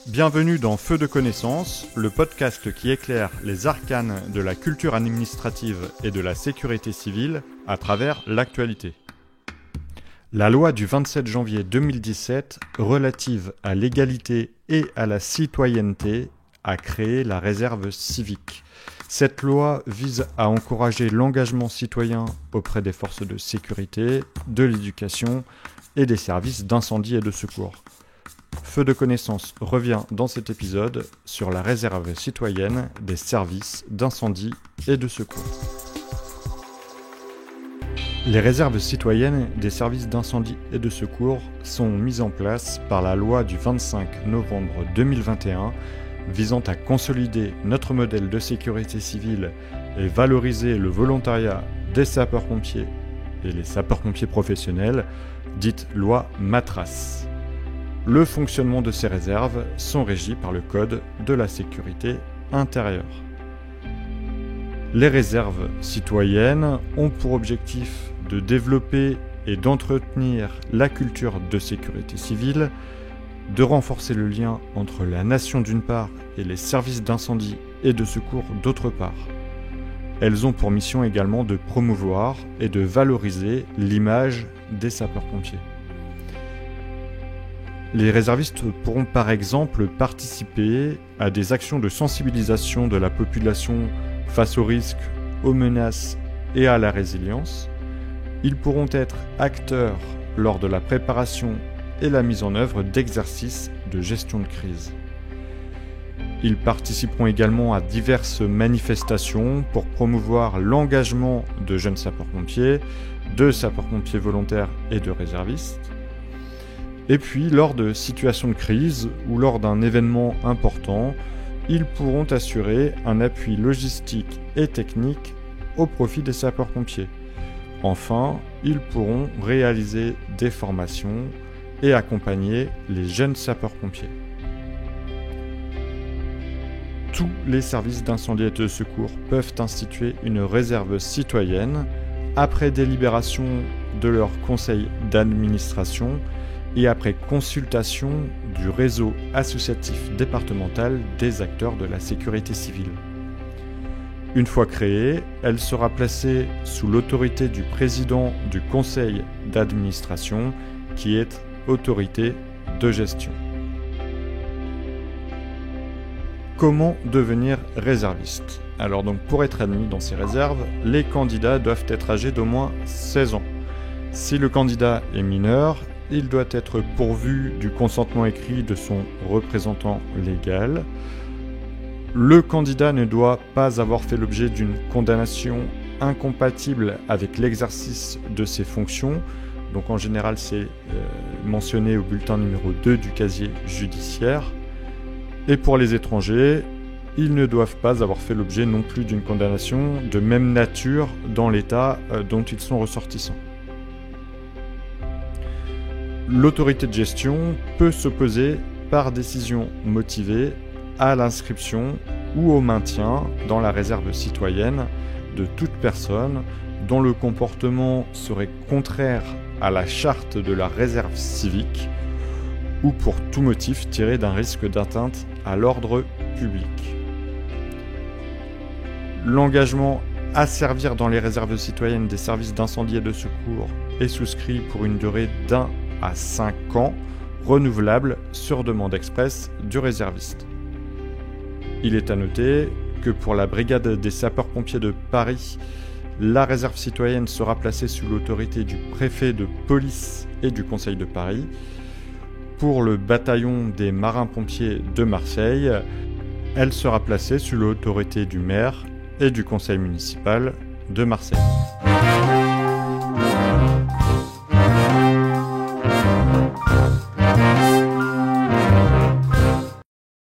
Bienvenue dans Feu de connaissance, le podcast qui éclaire les arcanes de la culture administrative et de la sécurité civile à travers l'actualité. La loi du 27 janvier 2017 relative à l'égalité et à la citoyenneté a créé la réserve civique. Cette loi vise à encourager l'engagement citoyen auprès des forces de sécurité, de l'éducation et des services d'incendie et de secours. Feu de connaissance revient dans cet épisode sur la réserve citoyenne des services d'incendie et de secours. Les réserves citoyennes des services d'incendie et de secours sont mises en place par la loi du 25 novembre 2021 visant à consolider notre modèle de sécurité civile et valoriser le volontariat des sapeurs-pompiers et les sapeurs-pompiers professionnels, dite loi Matras. Le fonctionnement de ces réserves sont régis par le Code de la sécurité intérieure. Les réserves citoyennes ont pour objectif de développer et d'entretenir la culture de sécurité civile, de renforcer le lien entre la nation d'une part et les services d'incendie et de secours d'autre part. Elles ont pour mission également de promouvoir et de valoriser l'image des sapeurs-pompiers. Les réservistes pourront par exemple participer à des actions de sensibilisation de la population face aux risques, aux menaces et à la résilience. Ils pourront être acteurs lors de la préparation et la mise en œuvre d'exercices de gestion de crise. Ils participeront également à diverses manifestations pour promouvoir l'engagement de jeunes sapeurs-pompiers, de sapeurs-pompiers volontaires et de réservistes. Et puis, lors de situations de crise ou lors d'un événement important, ils pourront assurer un appui logistique et technique au profit des sapeurs-pompiers. Enfin, ils pourront réaliser des formations et accompagner les jeunes sapeurs-pompiers. Tous les services d'incendie et de secours peuvent instituer une réserve citoyenne après délibération de leur conseil d'administration et après consultation du réseau associatif départemental des acteurs de la sécurité civile. Une fois créée, elle sera placée sous l'autorité du président du conseil d'administration, qui est autorité de gestion. Comment devenir réserviste ? Alors donc pour être admis dans ces réserves, les candidats doivent être âgés d'au moins 16 ans. Si le candidat est mineur, il doit être pourvu du consentement écrit de son représentant légal. Le candidat ne doit pas avoir fait l'objet d'une condamnation incompatible avec l'exercice de ses fonctions. Donc en général, c'est mentionné au bulletin numéro 2 du casier judiciaire. Et pour les étrangers, ils ne doivent pas avoir fait l'objet non plus d'une condamnation de même nature dans l'État dont ils sont ressortissants. L'autorité de gestion peut s'opposer par décision motivée à l'inscription ou au maintien dans la réserve citoyenne de toute personne dont le comportement serait contraire à la charte de la réserve civique ou pour tout motif tiré d'un risque d'atteinte à l'ordre public. L'engagement à servir dans les réserves citoyennes des services d'incendie et de secours est souscrit pour une durée d'1 à 5 ans, renouvelable sur demande expresse du réserviste. Il est à noter que pour la brigade des sapeurs-pompiers de Paris, la réserve citoyenne sera placée sous l'autorité du préfet de police et du Conseil de Paris. Pour le bataillon des marins-pompiers de Marseille, elle sera placée sous l'autorité du maire et du conseil municipal de Marseille.